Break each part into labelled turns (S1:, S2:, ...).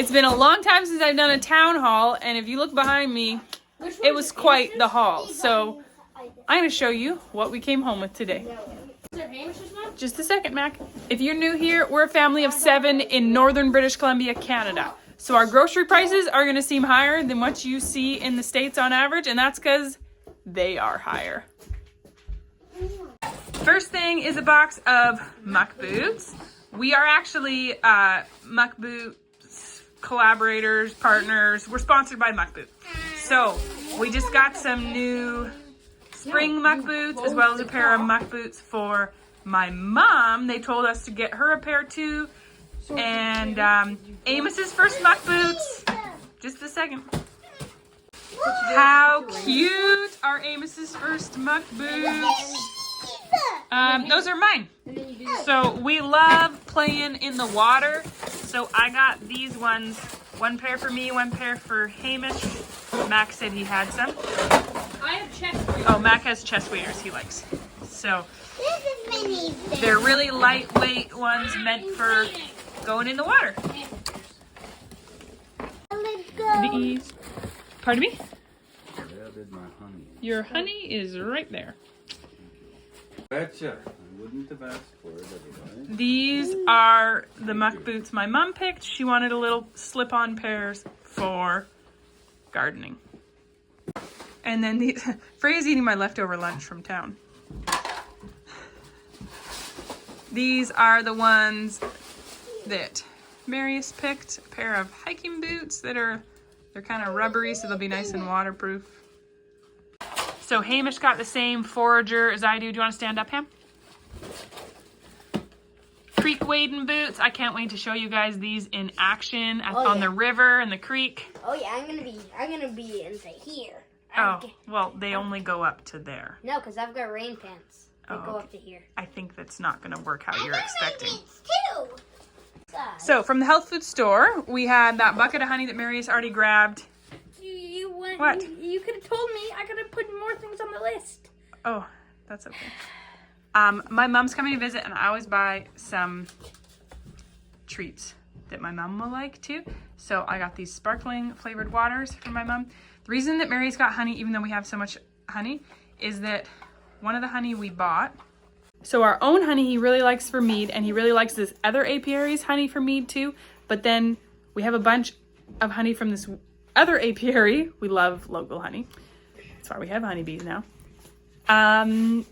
S1: It's been a long time since I've done a town haul, and if you look behind me, it was quite the haul. So I'm going to show you what we came home with today. Just a second, Mac. If you're new here, we're a family of 7 in northern British Columbia, Canada. So our grocery prices are going to seem higher than what you see in the States on average, and that's because they are higher. First thing is a box of Muck Boots. We are actually Muck Boots collaborators, partners. We're sponsored by Muck Boots. So we just got some new spring Muck Boots as well as a pair of Muck Boots for my mom. They told us to get her a pair too. And Amos's first Muck Boots. Just a second. How cute are Amos's first Muck Boots? Those are mine. So we love playing in the water. So I got these ones. One pair for me, one pair for Hamish. Mac said he had some.
S2: I have chest waders.
S1: Oh, Mac has chest waders he likes. So they're really lightweight ones meant for going in the water. These. Pardon me?
S3: Where did my honey?
S1: Your honey is right there.
S3: Betcha. I wouldn't have asked for it otherwise.
S1: These are the Muck Boots my mom picked. She wanted a little slip-on pairs for gardening. And then these, Freya's eating my leftover lunch from town. These are the ones that Marius picked. A pair of hiking boots they're kind of rubbery, so they'll be nice and waterproof. So Hamish got the same forager as I do. Do you want to stand up, Ham? Creek wading boots. I can't wait to show you guys these in action on the river and the creek.
S4: Oh yeah, I'm gonna be into here.
S1: Oh, well, they only go up to there.
S4: No, because I've got rain pants that go up to here.
S1: I think that's not going to work how you're expecting.
S4: Too.
S1: So from the health food store, we had that bucket of honey that Marius already grabbed.
S2: You went.
S1: What?
S2: You could have told me. I could have put more things on the list.
S1: Oh, that's okay. My mom's coming to visit, and I always buy some treats that my mom will like too. So I got these sparkling flavored waters for my mom. The reason that Marius got honey, even though we have so much honey, is that one of the honey we bought. So our own honey he really likes for mead, and he really likes this other apiary's honey for mead too. But then we have a bunch of honey from this other apiary. We love local honey. That's why we have honeybees now.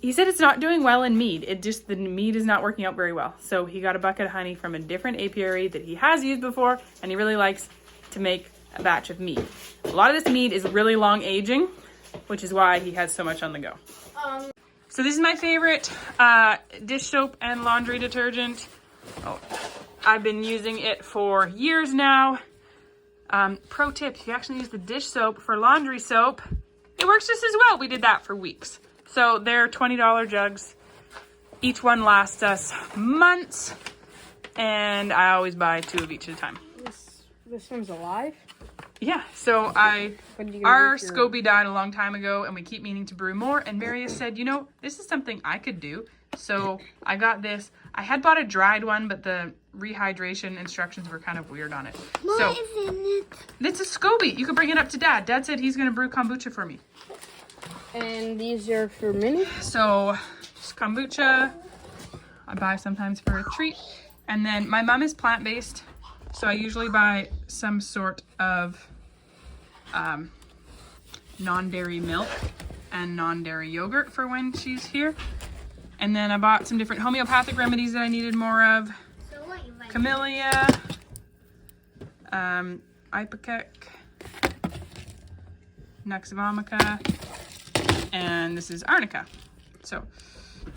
S1: He said it's not doing well in mead. The mead is not working out very well. So he got a bucket of honey from a different apiary that he has used before, and he really likes to make a batch of mead. A lot of this mead is really long aging, which is why he has so much on the go. So this is my favorite dish soap and laundry detergent. Oh, I've been using it for years now. Pro tip, if you actually use the dish soap for laundry soap, it works just as well. We did that for weeks. So they're $20 jugs. Each one lasts us months, and I always buy 2 of each at a time.
S2: This one's alive?
S1: Yeah, so our SCOBY died a long time ago, and we keep meaning to brew more, and Marius said, you know, this is something I could do. So I got this. I had bought a dried one, but the rehydration instructions were kind of weird on it.
S4: What is in it?
S1: It's a SCOBY. You can bring it up to Dad. Dad said he's going to brew kombucha for me.
S2: And these are for Minnie?
S1: So just kombucha I buy sometimes for a treat. And then my mom is plant-based, so I usually buy some sort of non-dairy milk and non-dairy yogurt for when she's here. And then I bought some different homeopathic remedies that I needed more of.
S4: So what you like?
S1: Camellia, ipecac, nux vomica, and this is arnica. So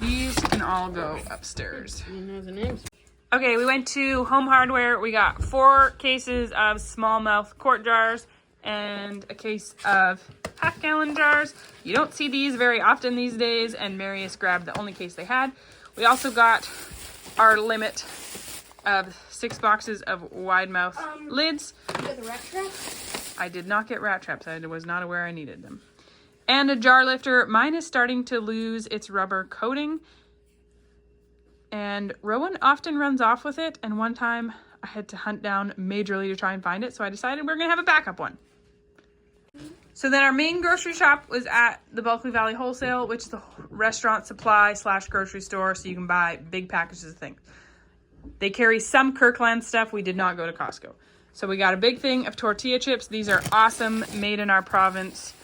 S1: these can all go upstairs.
S2: You know the names.
S1: Okay, we went to Home Hardware. We got 4 cases of smallmouth quart jars and a case of half-gallon jars. You don't see these very often these days, and Marius grabbed the only case they had. We also got our limit of 6 boxes of wide mouth lids.
S2: You got the rat traps?
S1: I did not get rat traps. I was not aware I needed them. And a jar lifter. Mine is starting to lose its rubber coating, and Rowan often runs off with it, and one time I had to hunt down majorly to try and find it, so I decided we're gonna have a backup one. So then our main grocery shop was at the Bulkley Valley Wholesale, which is the restaurant supply / grocery store, so you can buy big packages of things. They carry some Kirkland stuff. We did not go to Costco. So we got a big thing of tortilla chips. These are awesome, made in our province,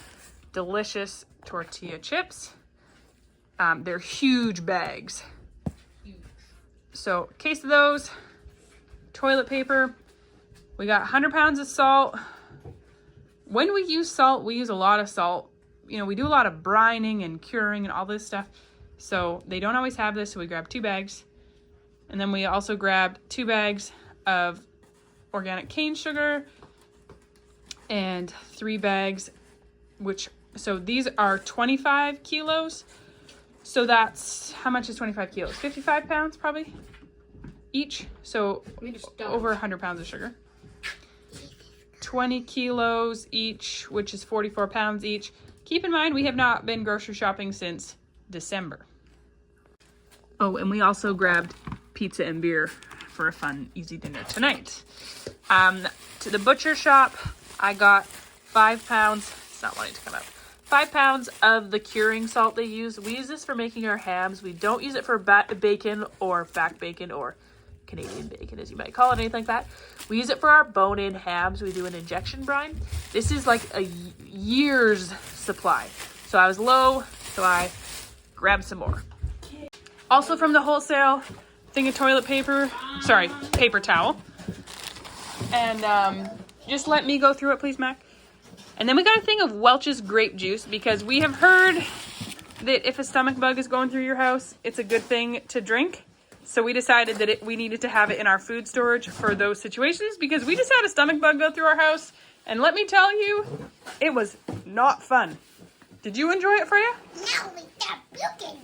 S1: delicious tortilla chips. They're huge bags. So case of those, toilet paper. We got 100 pounds of salt. When we use salt, we use a lot of salt. You know, we do a lot of brining and curing and all this stuff. So they don't always have this, so we grabbed 2 bags. And then we also grabbed 2 bags of organic cane sugar and 3 bags, so these are 25 kilos. So that's, how much is 25 kilos? 55 pounds probably each. So over 100 pounds of sugar. 20 kilos each, which is 44 pounds each. Keep in mind, we have not been grocery shopping since December. Oh, and we also grabbed pizza and beer for a fun, easy dinner tonight. To the butcher shop, I got 5 pounds. It's not wanting to come out. 5 pounds of the curing salt they use. We use this for making our hams. We don't use it for bacon or back bacon or Canadian bacon, as you might call it, anything like that. We use it for our bone-in hams. We do an injection brine. This is like a year's supply. So I was low, so I grabbed some more. Also from the wholesale, thing of toilet paper, paper towel. And just let me go through it, please, Mac. And then we got a thing of Welch's grape juice, because we have heard that if a stomach bug is going through your house, it's a good thing to drink. So we decided that we needed to have it in our food storage for those situations, because we just had a stomach bug go through our house. And let me tell you, it was not fun. Did you enjoy it, Freya?
S4: Now we start puking.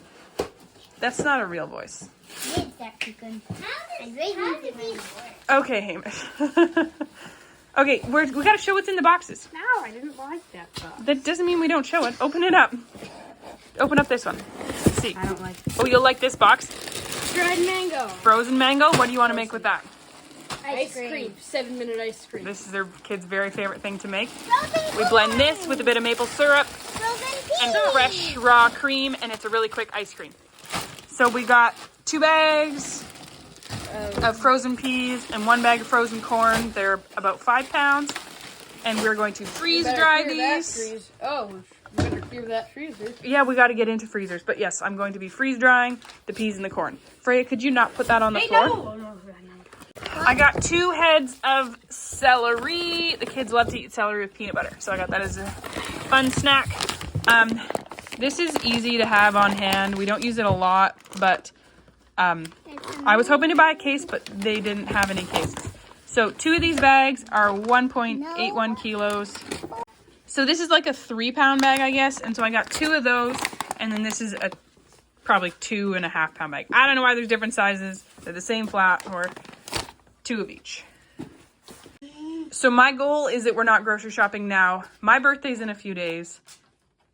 S1: That's not a real voice.
S4: We start puking. How does these work?
S1: Okay, Hamish. Okay, we gotta show what's in the boxes.
S2: No, I didn't like that box.
S1: That doesn't mean we don't show it. Open it up. Open up this one. Let's see.
S2: I don't like it.
S1: Oh, you'll like this box.
S2: Dried mango.
S1: Frozen mango. What do you want to make with that?
S2: Ice cream. 7-minute ice cream.
S1: This is their kids' very favorite thing to make.
S4: Frozen
S1: We blend this with a bit of maple syrup
S4: Frozen
S1: and
S4: peas.
S1: fresh raw cream, and it's a really quick ice cream. So we got 2 bags of frozen peas and 1 bag of frozen corn. They're about 5 pounds. And we're going to freeze dry these.
S2: Oh, you better clear that freezer.
S1: Yeah, we got to get into freezers. But yes, I'm going to be freeze drying the peas and the corn. Freya, could you not put that on the floor?
S2: No.
S1: I got 2 heads of celery. The kids love to eat celery with peanut butter, so I got that as a fun snack. This is easy to have on hand. We don't use it a lot, but I was hoping to buy a case, but they didn't have any cases. So 2 of these bags are 1.81 kilos. So this is like a 3-pound bag, I guess. And so I got 2 of those, and then this is a probably 2.5-pound bag. I don't know why there's different sizes. They're the same flat, or 2 of each. So my goal is that we're not grocery shopping now. My birthday's in a few days.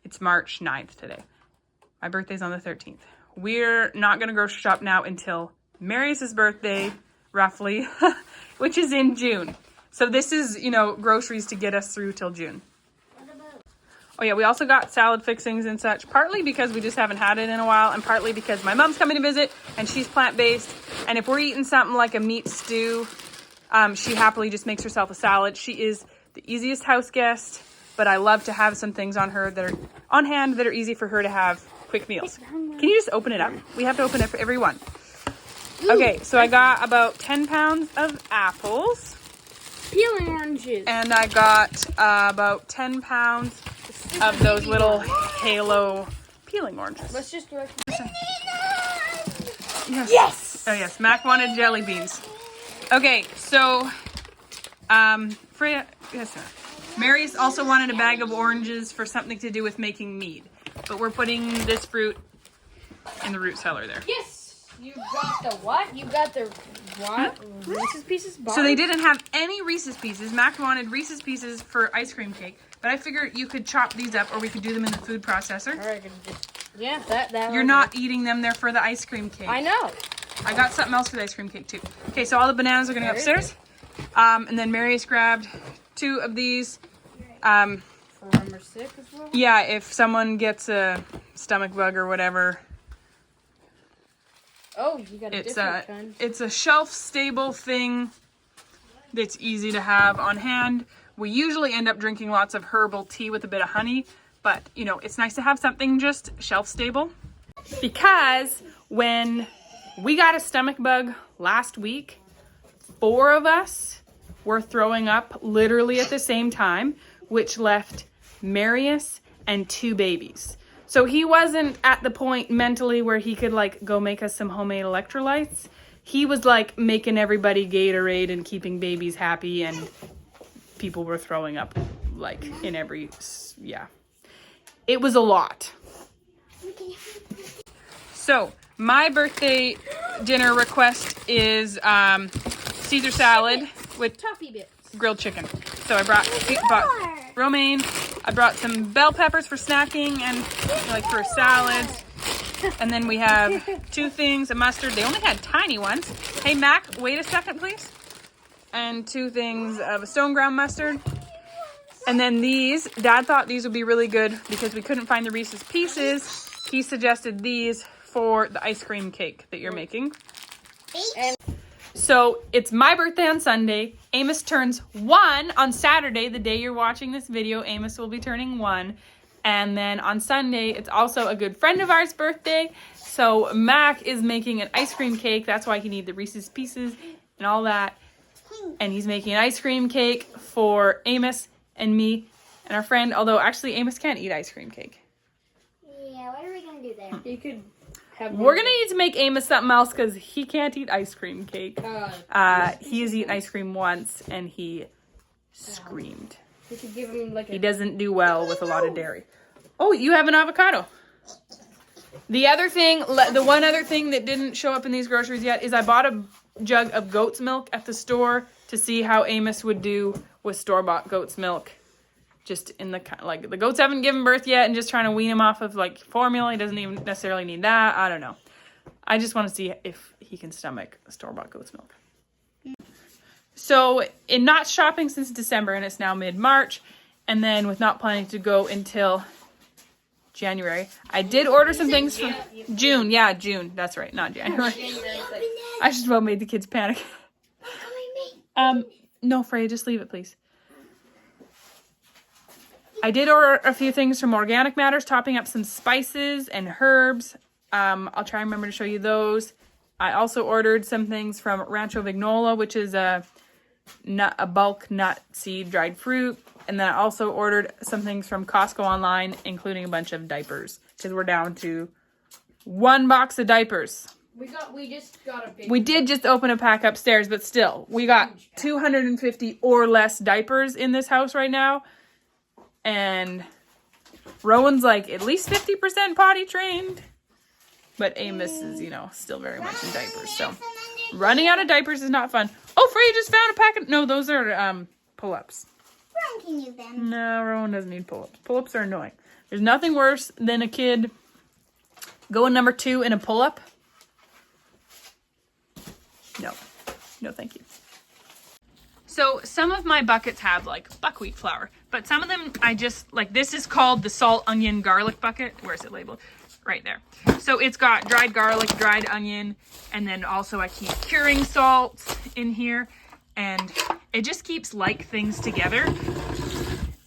S1: It's March 9th today. My birthday's on the 13th. We're not going to grocery shop now until Marius's birthday, roughly, which is in June. So this is, groceries to get us through till June. Oh yeah, we also got salad fixings and such, partly because we just haven't had it in a while, and partly because my mom's coming to visit, and she's plant-based. And if we're eating something like a meat stew, she happily just makes herself a salad. She is the easiest house guest, but I love to have some things on hand that are easy for her to have quick meals. Can you just open it up? We have to open it for everyone. Okay, so I got about 10 pounds of apples.
S2: Peeling oranges.
S1: And I got about 10 pounds of those little halo peeling oranges.
S2: Let's just do it.
S1: Yes! Oh yes, Mac wanted jelly beans. Okay, so Freya, yes, sir. Marius also wanted a bag of oranges for something to do with making mead. But we're putting this fruit in the root cellar there.
S2: Yes! You got the what? You got the what? Reese's Pieces bar?
S1: So they didn't have any Reese's Pieces. Mac wanted Reese's Pieces for ice cream cake. But I figured you could chop these up, or we could do them in the food processor.
S2: All right, yeah, that
S1: You're not eating them. They're for the ice cream cake.
S2: I know.
S1: I got something else for the ice cream cake too. Okay, so all the bananas are gonna go upstairs. And then Marius grabbed 2 of these.
S2: For when we're sick as well?
S1: Yeah, if someone gets a stomach bug or whatever.
S2: Oh, you got a different kind.
S1: It's a shelf-stable thing that's easy to have on hand. We usually end up drinking lots of herbal tea with a bit of honey, but you know, it's nice to have something just shelf-stable. Because when we got a stomach bug last week, 4 of us were throwing up literally at the same time, which left Marius and 2 babies. So he wasn't at the point mentally where he could like go make us some homemade electrolytes. He was like making everybody Gatorade and keeping babies happy, and people were throwing up like in every, yeah. It was a lot. So my birthday dinner request is Caesar salad with
S2: Toffee bits.
S1: grilled chicken. So I brought romaine. I brought some bell peppers for snacking and like for salads. And then we have 2 things of mustard. They only had tiny ones. Hey Mac, wait a second please. And 2 things of stone ground mustard. And then these, Dad thought these would be really good because we couldn't find the Reese's Pieces. He suggested these for the ice cream cake that you're making. So it's my birthday on Sunday. Amos turns 1 on Saturday, the day you're watching this video. Amos will be turning 1. And then on Sunday, it's also a good friend of ours' birthday. So Mac is making an ice cream cake. That's why he needs the Reese's Pieces and all that. And he's making an ice cream cake for Amos and me and our friend. Although actually Amos can't eat ice cream cake.
S4: Yeah, what are we going to do there?
S2: You could have
S1: We're going to need to make Amos something else because he can't eat ice cream cake. He has eaten ice cream once and he screamed.
S2: We could give him like
S1: He doesn't do well with a lot of dairy. Oh, you have an avocado. The other thing, the one other thing that didn't show up in these groceries yet is I bought a jug of goat's milk at the store to see how Amos would do with store-bought goat's milk. Just in the, like, the goats haven't given birth yet and just trying to wean him off of, like, formula. He doesn't even necessarily need that. I don't know. I just want to see if he can stomach store-bought goat's milk. So, in not shopping since December, and it's now mid-March, and then with not planning to go until January, I did order some things from June. Yeah, June. That's right, not January. I just about made the kids panic. No, Freya, just leave it, please. I did order a few things from Organic Matters, topping up some spices and herbs. I'll try and remember to show you those. I also ordered some things from Rancho Vignola, which is a bulk nut seed dried fruit. And then I also ordered some things from Costco online, including a bunch of diapers, because we're down to 1 box of diapers.
S2: We just got a big...
S1: We did just open a pack upstairs, but still, we got 250 or less diapers in this house right now. And Rowan's like at least 50% potty trained. But Amos is, you know, still very much in diapers. So running out of diapers is not fun. Oh, Freya just found a packet. No, those are pull-ups.
S4: Rowan can use them.
S1: No, Rowan doesn't need pull-ups. Pull-ups are annoying. There's nothing worse than a kid going number 2 in a pull-up. No. No, thank you. So some of my buckets have like buckwheat flour, but some of them I just, like this is called the salt, onion, garlic bucket. Where's it labeled? Right there. So it's got dried garlic, dried onion, and then also I keep curing salt in here. And it just keeps like things together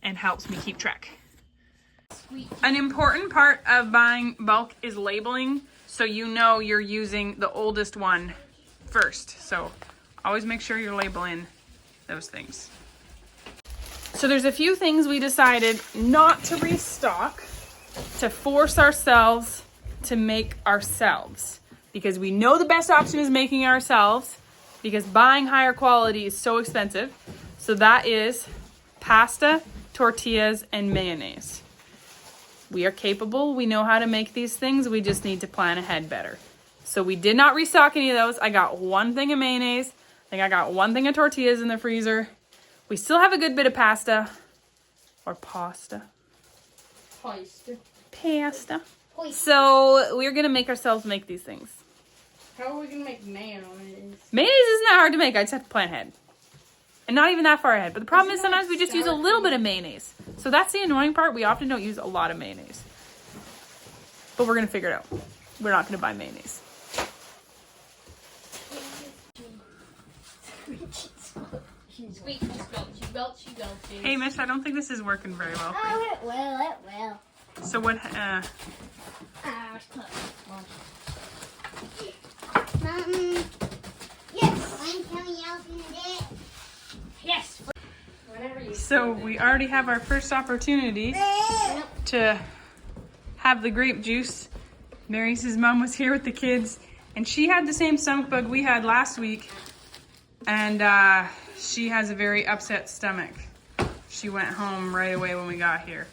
S1: and helps me keep track.
S2: Sweet.
S1: An important part of buying bulk is labeling, so you know you're using the oldest one first. So always make sure you're labeling those things. So there's a few things we decided not to restock, to force ourselves to make ourselves, because we know the best option is making ourselves, because buying higher quality is so expensive. So that is pasta, tortillas, and mayonnaise. We are capable. We know how to make these things. We just need to plan ahead better. So we did not restock any of those. I got 1 thing of mayonnaise. I think I got 1 thing of tortillas in the freezer. We still have a good bit of pasta. Or pasta. Pasta. So we're going to make ourselves make these things.
S2: How are we gonna make mayonnaise?
S1: Mayonnaise isn't that hard to make. I just have to plan ahead. And not even that far ahead. But the problem is sometimes we just use a little bit of mayonnaise. So that's the annoying part. We often don't use a lot of mayonnaise. But we're going to figure it out. We're not going to buy mayonnaise.
S2: Squeak, she belch.
S1: Hey, Mish, I don't think this is working very well for you.
S4: Oh, it will.
S1: So what,
S4: Yes, I'm coming out in it.
S2: Yes. Whenever you.
S1: so we already have our first opportunity to have the grape juice. Marius' mom was here with the kids, and she had the same stomach bug we had last week, and she has a very upset stomach. She went home right away when we got here.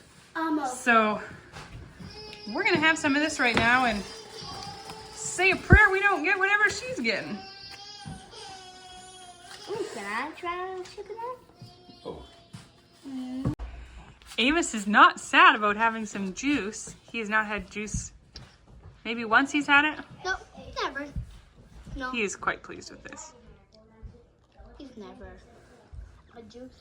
S1: So we're gonna have some of this right now and say a prayer we don't get whatever she's getting.
S4: Can I try chicken out?
S3: Oh.
S1: Amos is not sad about having some juice. He has not had juice. Maybe once he's had it.
S4: No, never. No,
S1: He is quite pleased with this.
S4: he's never. A juice.